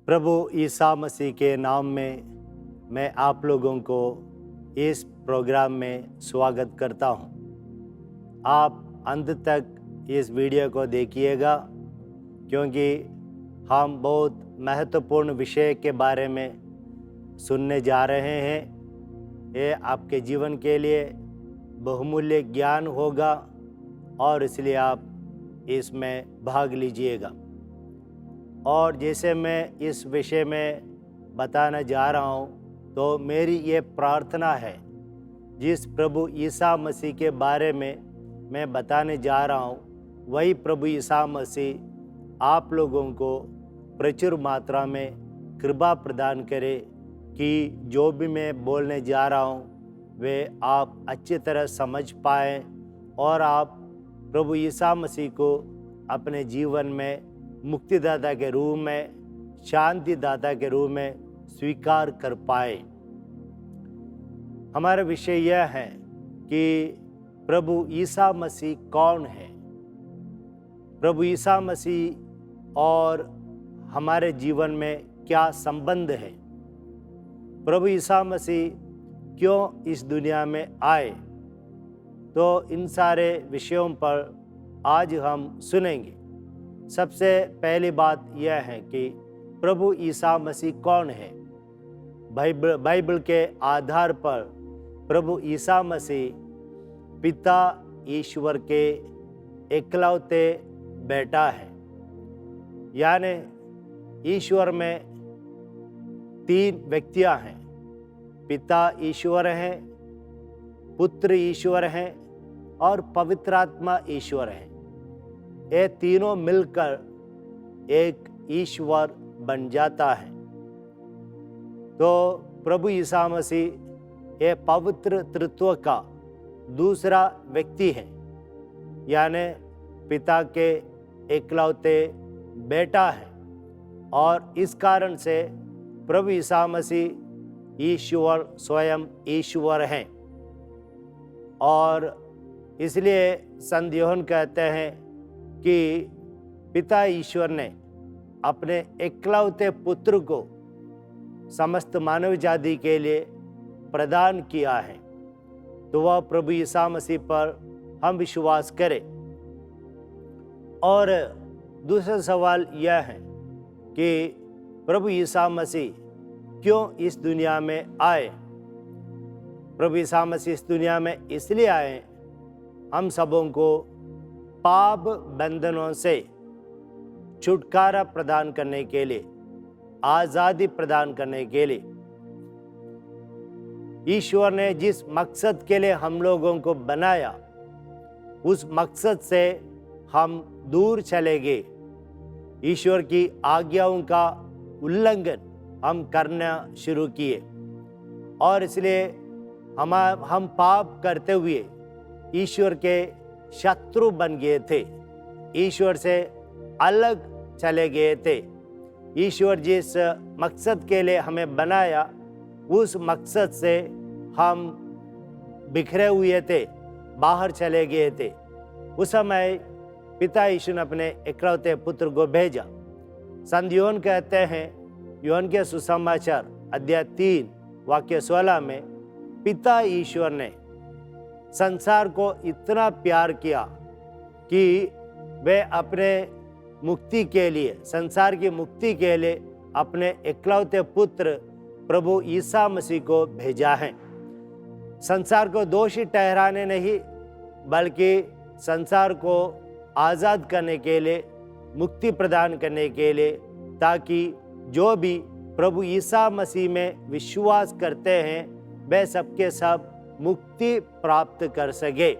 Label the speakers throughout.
Speaker 1: प्रभु ईसा मसीह के नाम में मैं आप लोगों को इस प्रोग्राम में स्वागत करता हूं। आप अंत तक इस वीडियो को देखिएगा क्योंकि हम बहुत महत्वपूर्ण विषय के बारे में सुनने जा रहे हैं। ये आपके जीवन के लिए बहुमूल्य ज्ञान होगा और इसलिए आप इसमें भाग लीजिएगा। और जैसे मैं इस विषय में बताना जा रहा हूँ तो मेरी ये प्रार्थना है, जिस प्रभु ईसा मसीह के बारे में मैं बताने जा रहा हूँ वही प्रभु ईसा मसीह आप लोगों को प्रचुर मात्रा में कृपा प्रदान करे कि जो भी मैं बोलने जा रहा हूँ वे आप अच्छी तरह समझ पाएँ और आप प्रभु ईसा मसीह को अपने जीवन में मुक्तिदाता के रूप में, शांतिदाता के रूप में स्वीकार कर पाए। हमारा विषय यह है कि प्रभु ईसा मसीह कौन है। प्रभु ईसा मसीह और हमारे जीवन में क्या संबंध है। प्रभु ईसा मसीह क्यों इस दुनिया में आए, तो इन सारे विषयों पर आज हम सुनेंगे। सबसे पहली बात यह है कि प्रभु ईसा मसीह कौन है। बाइबल के आधार पर प्रभु ईसा मसीह पिता ईश्वर के इकलौते बेटा है। यानी ईश्वर में तीन व्यक्तियां हैं, पिता ईश्वर हैं, पुत्र ईश्वर हैं और पवित्र आत्मा ईश्वर है। ये तीनों मिलकर एक ईश्वर बन जाता है। तो प्रभु ईसा मसीह ये पवित्र तृत्व का दूसरा व्यक्ति है, यानी पिता के इकलौते बेटा है। और इस कारण से प्रभु ईसा मसीह ईश्वर स्वयं ईश्वर हैं। और इसलिए संत यूहन्ना कहते हैं कि पिता ईश्वर ने अपने इकलौते पुत्र को समस्त मानव जाति के लिए प्रदान किया है। तो वह प्रभु ईसा मसीह पर हम विश्वास करें। और दूसरा सवाल यह है कि प्रभु ईसा मसीह क्यों इस दुनिया में आए। प्रभु ईसा मसीह इस दुनिया में इसलिए आए, हम सबों को पाप बंधनों से छुटकारा प्रदान करने के लिए, आज़ादी प्रदान करने के लिए। ईश्वर ने जिस मकसद के लिए हम लोगों को बनाया, उस मकसद से हम दूर चले गए। ईश्वर की आज्ञाओं का उल्लंघन हम करना शुरू किए और इसलिए हम पाप करते हुए ईश्वर के शत्रु बन गए थे, ईश्वर से अलग चले गए थे। ईश्वर जिस मकसद के लिए हमें बनाया, उस मकसद से हम बिखरे हुए थे, बाहर चले गए थे। उस समय पिता यीशु ने अपने इकलौते पुत्र को भेजा। संत यूहन्ना कहते हैं, यूहन्ना के सुसमाचार अध्याय 3 वाक्य 16 में, पिता ईश्वर ने संसार को इतना प्यार किया कि वे अपने मुक्ति के लिए, संसार की मुक्ति के लिए अपने इकलौते पुत्र प्रभु ईसा मसीह को भेजा है। संसार को दोषी ठहराने नहीं, बल्कि संसार को आज़ाद करने के लिए, मुक्ति प्रदान करने के लिए, ताकि जो भी प्रभु ईसा मसीह में विश्वास करते हैं वे सबके सब मुक्ति प्राप्त कर सके।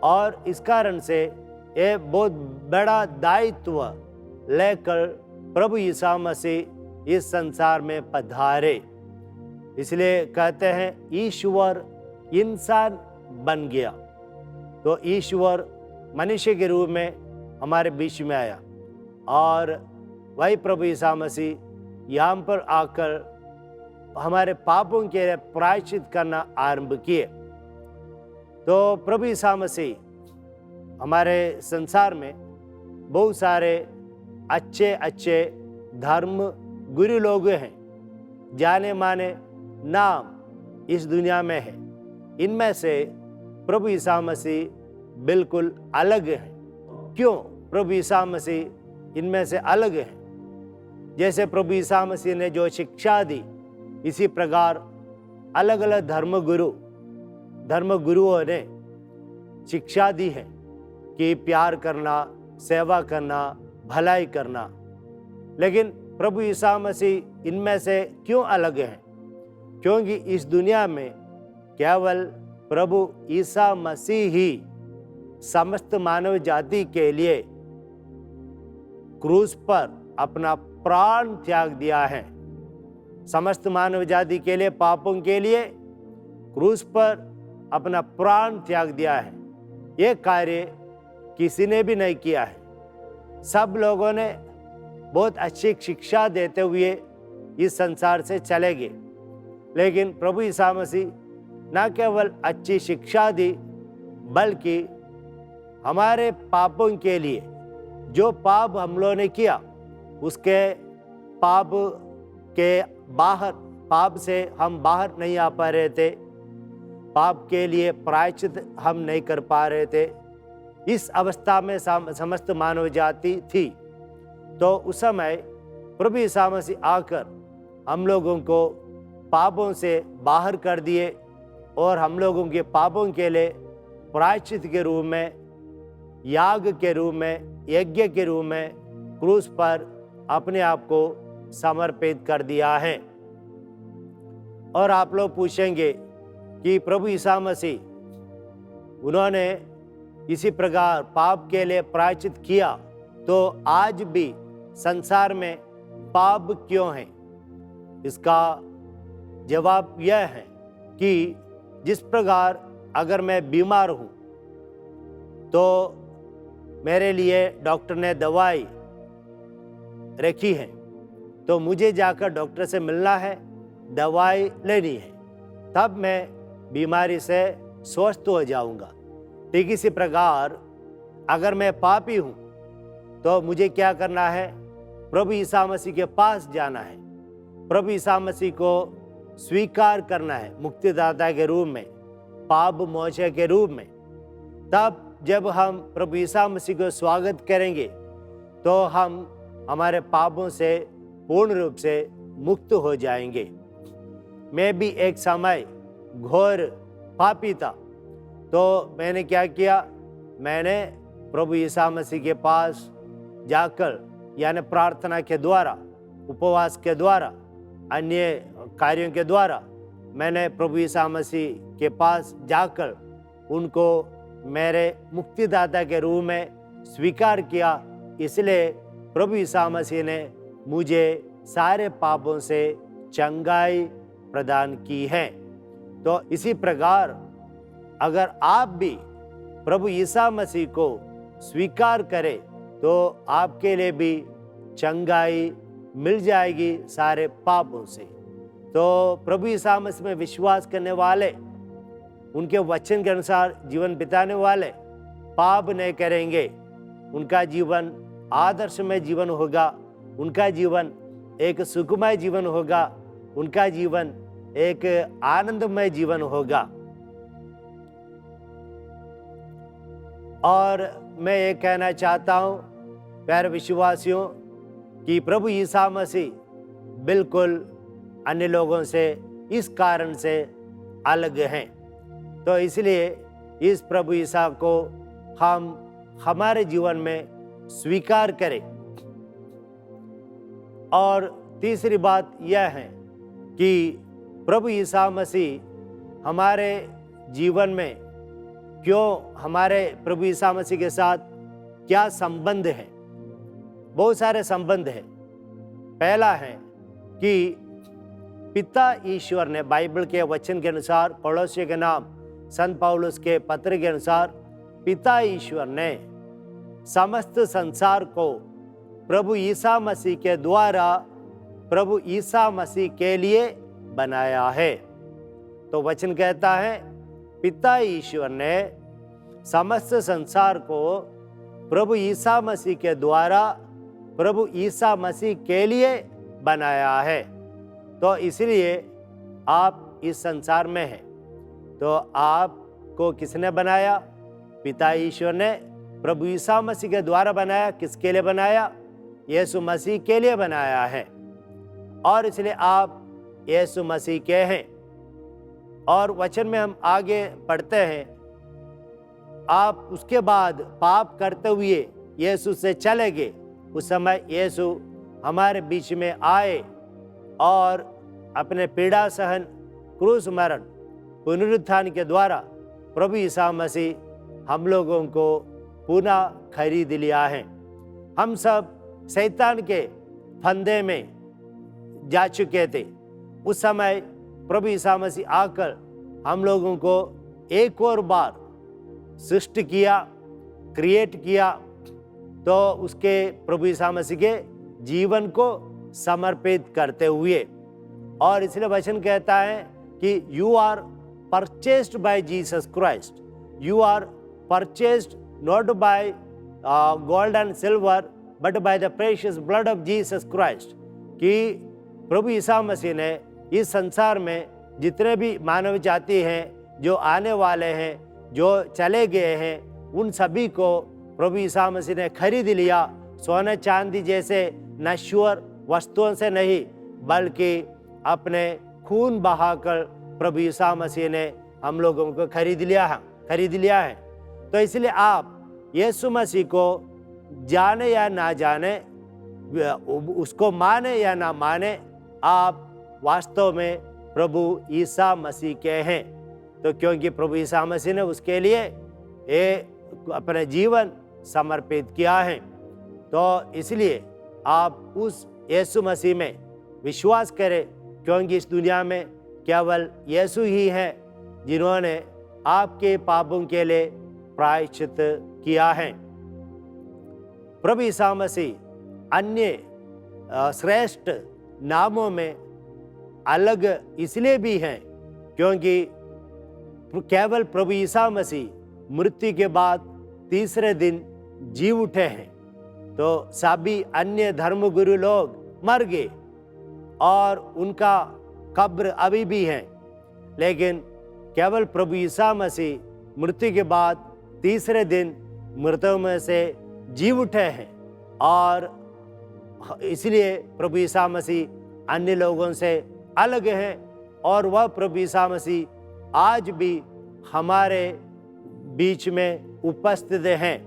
Speaker 1: और इस कारण से ये बहुत बड़ा दायित्व लेकर प्रभु ईसा मसीह इस संसार में पधारे। इसलिए कहते हैं ईश्वर इंसान बन गया। तो ईश्वर मनुष्य के रूप में हमारे बीच में आया और वही प्रभु ईसा मसीह यहाँ पर आकर हमारे पापों के लिए प्रायश्चित करना आरंभ किए। तो प्रभु ईसा मसीह हमारे संसार में बहुत सारे अच्छे धर्म गुरु लोग हैं, जाने माने नाम इस दुनिया में है, इनमें से प्रभु यीशु मसीह बिल्कुल अलग है। क्यों प्रभु यीशु मसीह इनमें से अलग है? जैसे प्रभु यीशु मसीह ने जो शिक्षा दी, इसी प्रकार अलग अलग धर्मगुरुओं ने शिक्षा दी है कि प्यार करना, सेवा करना, भलाई करना। लेकिन प्रभु यीशु मसीह इनमें से क्यों अलग हैं? क्योंकि इस दुनिया में केवल प्रभु यीशु मसीह ही समस्त मानव जाति के लिए क्रूस पर अपना प्राण त्याग दिया है। समस्त मानव जाति के लिए, पापों के लिए क्रूस पर अपना प्राण त्याग दिया है। ये कार्य किसी ने भी नहीं किया है। सब लोगों ने बहुत अच्छी शिक्षा देते हुए इस संसार से चले गए, लेकिन प्रभु यीशु मसीह न केवल अच्छी शिक्षा दी, बल्कि हमारे पापों के लिए, जो पाप हम लोगों ने किया, उसके पाप के बाहर, पाप से हम बाहर नहीं आ पा रहे थे, पाप के लिए प्रायश्चित हम नहीं कर पा रहे थे। इस अवस्था में समस्त मानव जाति थी। तो उस समय प्रभु यीशु मसीह आकर हम लोगों को पापों से बाहर कर दिए और हम लोगों के पापों के लिए प्रायश्चित के रूप में, याग के रूप में, यज्ञ के रूप में क्रूस पर अपने आप को समर्पित कर दिया है। और आप लोग पूछेंगे कि प्रभु यीशु मसीह उन्होंने इसी प्रकार पाप के लिए प्रायश्चित किया, तो आज भी संसार में पाप क्यों है? इसका जवाब यह है कि जिस प्रकार अगर मैं बीमार हूँ तो मेरे लिए डॉक्टर ने दवाई रखी है, तो मुझे जाकर डॉक्टर से मिलना है, दवाई लेनी है, तब मैं बीमारी से स्वस्थ हो जाऊंगा। ठीक इसी प्रकार अगर मैं पापी हूँ तो मुझे क्या करना है? प्रभु यीशु मसीह के पास जाना है, प्रभु यीशु मसीह को स्वीकार करना है मुक्तिदाता के रूप में, पाप मोचक के रूप में। तब जब हम प्रभु यीशु मसीह को स्वागत करेंगे तो हम हमारे पापों से पूर्ण रूप से मुक्त हो जाएंगे। मैं भी एक समय घोर पापी था, तो मैंने क्या किया? मैंने प्रभु यीशु मसीह के पास जाकर, यानी प्रार्थना के द्वारा, उपवास के द्वारा, अन्य कार्यों के द्वारा, मैंने प्रभु यीशु मसीह के पास जाकर उनको मेरे मुक्तिदाता के रूप में स्वीकार किया। इसलिए प्रभु यीशु मसीह ने मुझे सारे पापों से चंगाई प्रदान की है। तो इसी प्रकार अगर आप भी प्रभु यीशु मसीह को स्वीकार करें तो आपके लिए भी चंगाई मिल जाएगी सारे पापों से। तो प्रभु यीशु मसीह में विश्वास करने वाले, उनके वचन के अनुसार जीवन बिताने वाले पाप नहीं करेंगे। उनका जीवन आदर्शमय जीवन होगा, उनका जीवन एक सुखमय जीवन होगा, उनका जीवन एक आनंदमय जीवन होगा। और मैं ये कहना चाहता हूँ प्यारे विश्वासियों कि प्रभु यीशु मसीह बिल्कुल अन्य लोगों से इस कारण से अलग हैं। तो इसलिए इस प्रभु यीशु को हम हमारे जीवन में स्वीकार करें। और तीसरी बात यह है कि प्रभु यीशु मसीह हमारे जीवन में क्यों, हमारे प्रभु यीशु मसीह के साथ क्या संबंध है? बहुत सारे संबंध हैं। पहला है कि पिता ईश्वर ने, बाइबल के वचन के अनुसार, पौलुस के नाम संत पौलुस के पत्र के अनुसार, पिता ईश्वर ने समस्त संसार को प्रभु यीशु मसीह के द्वारा प्रभु यीशु मसीह के लिए बनाया है। तो वचन कहता है पिता ईश्वर ने समस्त संसार को प्रभु यीशु मसीह के द्वारा प्रभु यीशु मसीह के लिए बनाया है। तो इसलिए आप इस संसार में हैं। तो आपको किसने बनाया? पिता ईश्वर ने प्रभु यीशु मसीह के द्वारा बनाया। किसके लिए बनाया? यीशु मसीह के लिए बनाया है। और इसलिए आप यीशु मसीह के हैं। और वचन में हम आगे पढ़ते हैं, आप उसके बाद पाप करते हुए यीशु से चले गए। उस समय यीशु हमारे बीच में आए और अपने पीड़ा सहन, क्रूस मरण, पुनरुत्थान के द्वारा प्रभु यीशु मसीह हम लोगों को पुनः खरीद लिया है। हम सब शैतान के फंदे में जा चुके थे। उस समय प्रभु यीशु मसीह आकर हम लोगों को एक और बार सृष्टि किया, क्रिएट किया। तो उसके प्रभु यीशु मसीह के जीवन को समर्पित करते हुए, और इसलिए वचन कहता है कि you are purchased by Jesus Christ, you are purchased not by gold and silver but by the precious blood of Jesus Christ. कि प्रभु यीशु मसीह ने इस संसार में जितने भी मानव जाति हैं, जो आने वाले हैं, जो चले गए हैं, उन सभी को प्रभु यीशु मसीह ने खरीद लिया। सोने चांदी जैसे नश्वर वस्तुओं से नहीं, बल्कि अपने खून बहाकर प्रभु यीशु मसीह ने हम लोगों को खरीद लिया है। तो इसलिए आप यीशु मसीह को जाने या ना जाने, उसको माने या ना माने, आप वास्तव में प्रभु यीशु मसीह के हैं। तो क्योंकि प्रभु यीशु मसीह ने उसके लिए अपने जीवन समर्पित किया है, तो इसलिए आप उस यीशु मसीह में विश्वास करें। क्योंकि इस दुनिया में केवल यीशु ही है जिन्होंने आपके पापों के लिए प्रायश्चित किया है। प्रभु यीशु मसीह अन्य श्रेष्ठ नामों में अलग इसलिए भी हैं क्योंकि केवल प्रभु यीशु मसीह मृत्यु के बाद तीसरे दिन जी उठे हैं। तो सभी अन्य धर्मगुरु लोग मर गए और उनका कब्र अभी भी है, लेकिन केवल प्रभु यीशु मसीह मृत्यु के बाद तीसरे दिन मृतों में से जी उठे हैं। और इसलिए प्रभु यीशु मसीह अन्य लोगों से अलग हैं, और वह प्रभु यीशु मसीह आज भी हमारे बीच में उपस्थित हैं।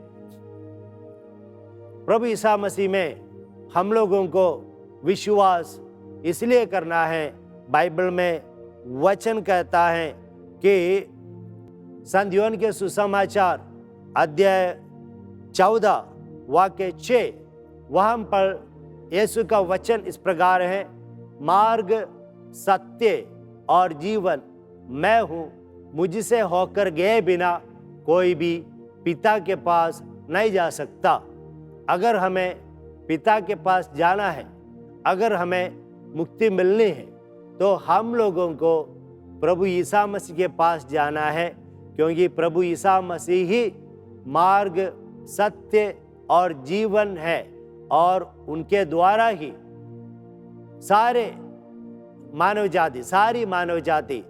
Speaker 1: प्रभु यीशु मसीह में हम लोगों को विश्वास इसलिए करना है, बाइबल में वचन कहता है कि संत यूहन्ना के सुसमाचार अध्याय 14 वाक्य 6, वहाँ पर यीशु का वचन इस प्रकार है, मार्ग, सत्य और जीवन मैं हूँ, मुझसे होकर गए बिना कोई भी पिता के पास नहीं जा सकता। अगर हमें पिता के पास जाना है, अगर हमें मुक्ति मिलनी है, तो हम लोगों को प्रभु यीशु मसीह के पास जाना है। क्योंकि प्रभु यीशु मसीह ही मार्ग, सत्य और जीवन है, और उनके द्वारा ही सारी मानव जाति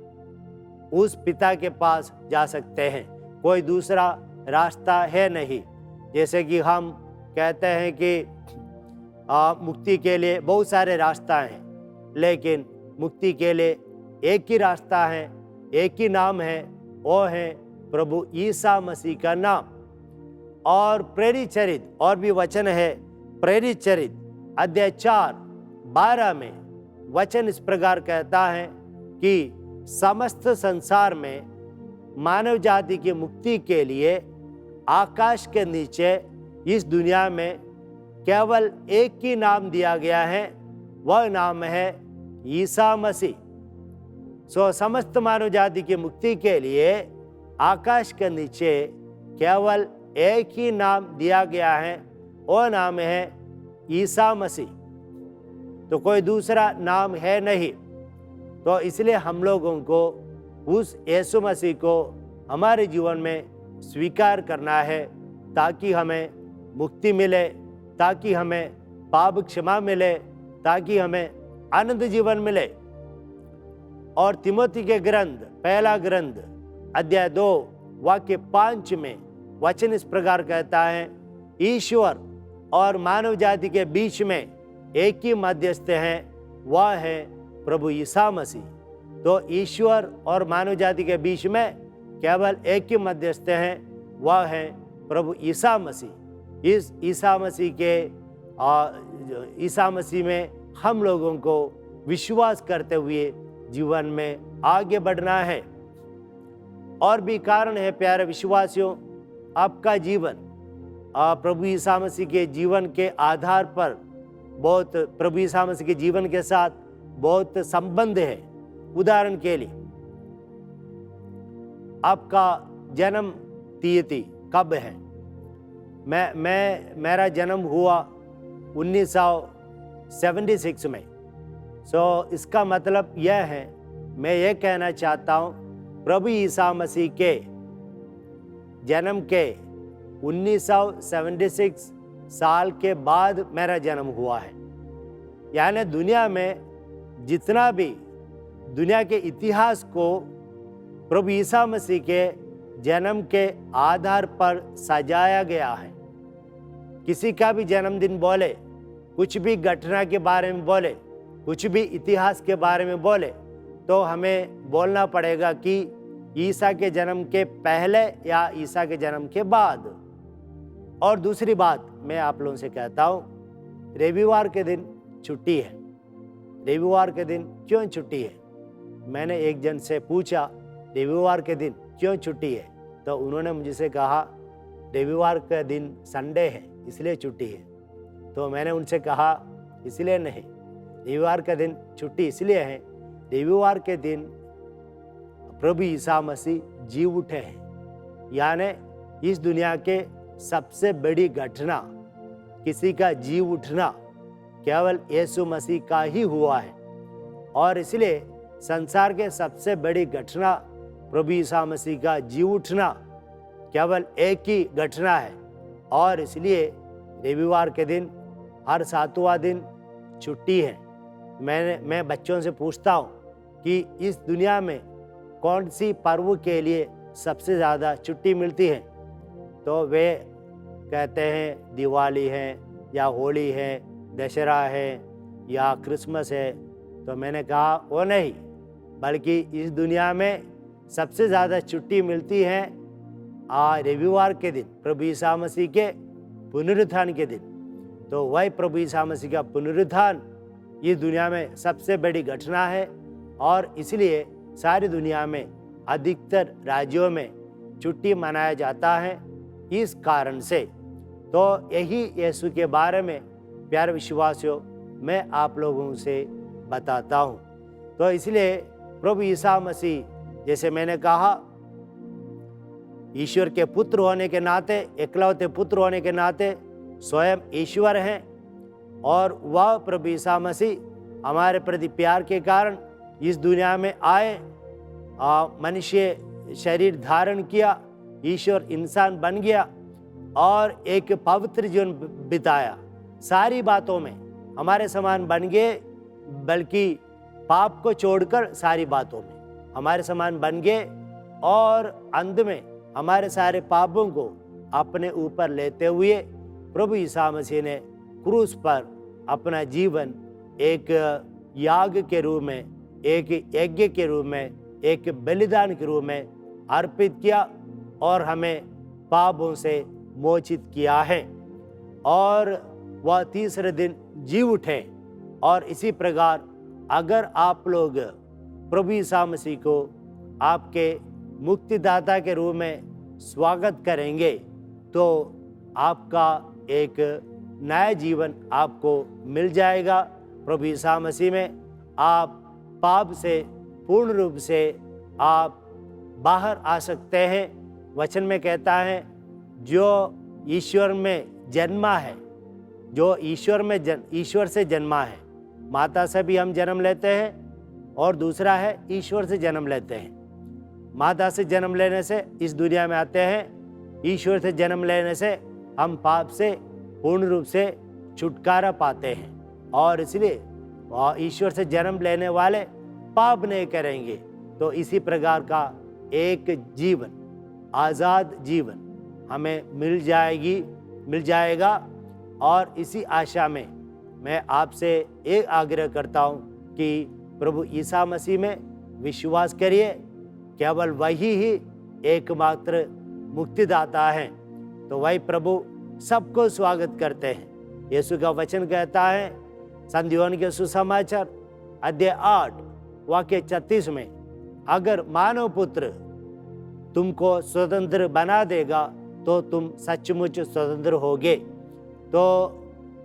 Speaker 1: उस पिता के पास जा सकते हैं। कोई दूसरा रास्ता है नहीं। जैसे कि हम कहते हैं कि मुक्ति के लिए बहुत सारे रास्ता हैं, लेकिन मुक्ति के लिए एक ही रास्ता है, एक ही नाम है, वो है प्रभु यीशु मसीह का नाम। और प्रेरित चरित और भी वचन है, प्रेरित चरित अध्याय 4:12 में वचन इस प्रकार कहता है कि समस्त संसार में मानव जाति की मुक्ति के लिए आकाश के नीचे इस दुनिया में केवल एक ही नाम दिया गया है, वह नाम है यीशु मसीह। समस्त मानव जाति की मुक्ति के लिए आकाश के नीचे केवल एक ही नाम दिया गया है, वह नाम है यीशु मसीह। तो कोई दूसरा नाम है नहीं। तो इसलिए हम लोगों को उस यीशु मसीह को हमारे जीवन में स्वीकार करना है, ताकि हमें मुक्ति मिले, ताकि हमें पाप क्षमा मिले, ताकि हमें अनंत जीवन मिले। और तिमोथी के ग्रंथ, पहला ग्रंथ अध्याय 2 वाक्य 5 में वचन इस प्रकार कहता है, ईश्वर और मानव जाति के बीच में एक ही मध्यस्थ है, वह है प्रभु ईसा मसीह। तो ईश्वर और मानव जाति के बीच में केवल एक ही मध्यस्थ है, वह है प्रभु ईसा मसीह। इस ईसा मसीह में हम लोगों को विश्वास करते हुए जीवन में आगे बढ़ना है। और भी कारण है प्यारे विश्वासियों, आपका जीवन प्रभु ईसा मसीह के जीवन के आधार पर प्रभु ईसा मसीह के जीवन के साथ बहुत संबंध है। उदाहरण के लिए, आपका जन्म तिथि कब है? मेरा जन्म हुआ 1976 में। इसका मतलब यह है, मैं ये कहना चाहता हूँ, प्रभु ईसा मसीह के जन्म के 1976 साल के बाद मेरा जन्म हुआ है। यानी दुनिया में जितना भी दुनिया के इतिहास को प्रभु ईसा मसीह के जन्म के आधार पर सजाया गया है। किसी का भी जन्मदिन बोले, कुछ भी घटना के बारे में बोले, कुछ भी इतिहास के बारे में बोले, तो हमें बोलना पड़ेगा कि ईसा के जन्म के पहले या ईसा के जन्म के बाद। और दूसरी बात मैं आप लोगों से कहता हूँ, रविवार के दिन छुट्टी है। रविवार के दिन क्यों छुट्टी है? मैंने एक जन से पूछा, रविवार के दिन क्यों छुट्टी है? तो उन्होंने मुझसे कहा, रविवार का दिन संडे है इसलिए छुट्टी है। तो मैंने उनसे कहा, इसलिए नहीं, रविवार का दिन छुट्टी इसलिए है, रविवार के दिन प्रभु ईसा मसीह जी उठे हैं। यानी इस दुनिया के सबसे बड़ी घटना, किसी का जी उठना, केवल यीशु मसीह का ही हुआ है। और इसलिए संसार के सबसे बड़ी घटना प्रभु ईसा मसीह का जी उठना केवल एक ही घटना है। और इसलिए रविवार के दिन, हर 7वां दिन छुट्टी है। मैं बच्चों से पूछता हूँ कि इस दुनिया में कौन सी पर्व के लिए सबसे ज़्यादा छुट्टी मिलती है? तो वे कहते हैं दिवाली है, या होली है, दशहरा है, या क्रिसमस है। तो मैंने कहा वो नहीं, बल्कि इस दुनिया में सबसे ज़्यादा छुट्टी मिलती है रविवार के दिन, प्रभु ईसा मसीह के पुनरुत्थान के दिन। तो वही प्रभु ईसा मसीह का पुनरुत्थान इस दुनिया में सबसे बड़ी घटना है। और इसलिए सारी दुनिया में अधिकतर राज्यों में छुट्टी मनाया जाता है। इस कारण से तो यही यीशु के बारे में प्यारे विश्वासियों मैं आप लोगों से बताता हूँ। तो इसलिए प्रभु ईसा मसीह, जैसे मैंने कहा, ईश्वर के पुत्र होने के नाते, इकलौते पुत्र होने के नाते स्वयं ईश्वर हैं। और वह प्रभु ईसा मसीह हमारे प्रति प्यार के कारण इस दुनिया में आए, मनुष्य शरीर धारण किया, ईश्वर इंसान बन गया और एक पवित्र जीवन बिताया। सारी बातों में हमारे समान बन गए, बल्कि पाप को छोड़कर सारी बातों में हमारे समान बन गए। और अंत में हमारे सारे पापों को अपने ऊपर लेते हुए प्रभु ईसा मसीह ने क्रूस पर अपना जीवन एक याग के रूप में, एक यज्ञ के रूप में, एक बलिदान के रूप में अर्पित किया और हमें पापों से मोचित किया है। और वह तीसरे दिन जी उठे। और इसी प्रकार अगर आप लोग प्रभु ईसा मसीह को आपके मुक्तिदाता के रूप में स्वागत करेंगे, तो आपका एक नया जीवन आपको मिल जाएगा। प्रभु ईसा मसीह में आप पाप से पूर्ण रूप से आप बाहर आ सकते हैं। वचन में कहता है, जो ईश्वर में जन्मा है, जो ईश्वर से जन्मा है, माता से भी हम जन्म लेते हैं, और दूसरा है ईश्वर से जन्म लेते हैं। माता से जन्म लेने से इस दुनिया में आते हैं, ईश्वर से जन्म लेने से हम पाप से पूर्ण रूप से छुटकारा पाते हैं। और इसलिए और ईश्वर से जन्म लेने वाले पाप नहीं करेंगे। तो इसी प्रकार का एक जीवन, आज़ाद जीवन हमें मिल जाएगा। और इसी आशा में मैं आपसे एक आग्रह करता हूँ कि प्रभु ईसा मसीह में विश्वास करिए। केवल वही ही एकमात्र मुक्तिदाता है। तो वही प्रभु सबको स्वागत करते हैं। यीशु का वचन कहता है संत यूहन्ना के सुसमाचार अध्याय 8 वाक्य 36 में, अगर मानव पुत्र तुमको स्वतंत्र बना देगा तो तुम सचमुच स्वतंत्र होगे। तो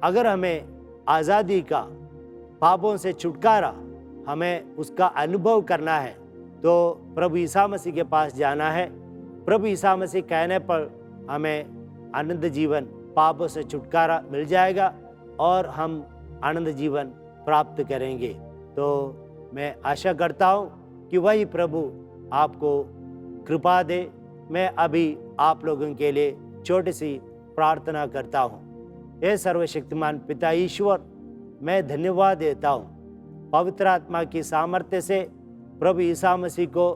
Speaker 1: अगर हमें आज़ादी का, पापों से छुटकारा हमें उसका अनुभव करना है तो प्रभु ईसा मसीह के पास जाना है। प्रभु ईसा मसीह कहने पर हमें आनंद जीवन, पापों से छुटकारा मिल जाएगा और हम आनंद जीवन प्राप्त करेंगे। तो मैं आशा करता हूँ कि वही प्रभु आपको कृपा दे। मैं अभी आप लोगों के लिए छोटी सी प्रार्थना करता हूँ। हे सर्वशक्तिमान पिता ईश्वर, मैं धन्यवाद देता हूँ पवित्र आत्मा की सामर्थ्य से प्रभु ईसा मसीह को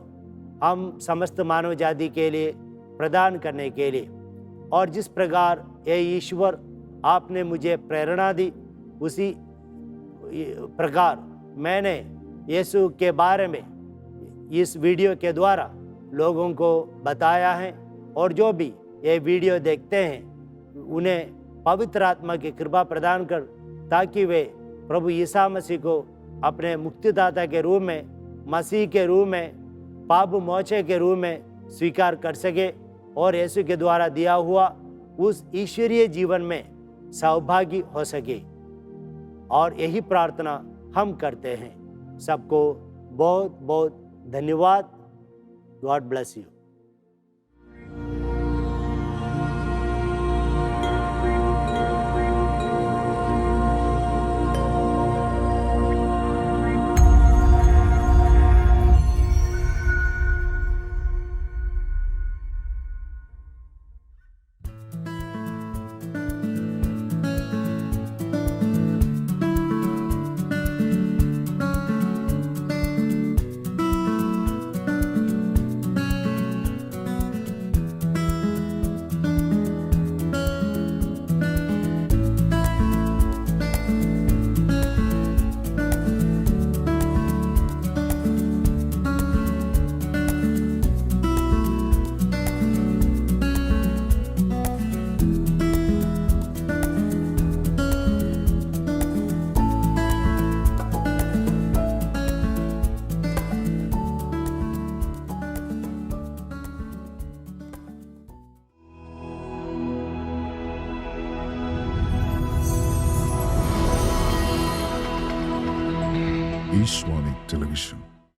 Speaker 1: हम समस्त मानव जाति के लिए प्रदान करने के लिए। और जिस प्रकार ये ईश्वर आपने मुझे प्रेरणा दी, उसी प्रकार मैंने यीशु के बारे में इस वीडियो के द्वारा लोगों को बताया है। और जो भी ये वीडियो देखते हैं उन्हें पवित्र आत्मा की कृपा प्रदान कर, ताकि वे प्रभु ईसा मसीह को अपने मुक्तिदाता के रूप में, मसीह के रूप में, पाप मोचन के रूप में स्वीकार कर सके और यीशु के द्वारा दिया हुआ उस ईश्वरीय जीवन में सौभागी हो सके। और यही प्रार्थना हम करते हैं। सबको बहुत बहुत धन्यवाद। God bless you.
Speaker 2: Ishwani Television.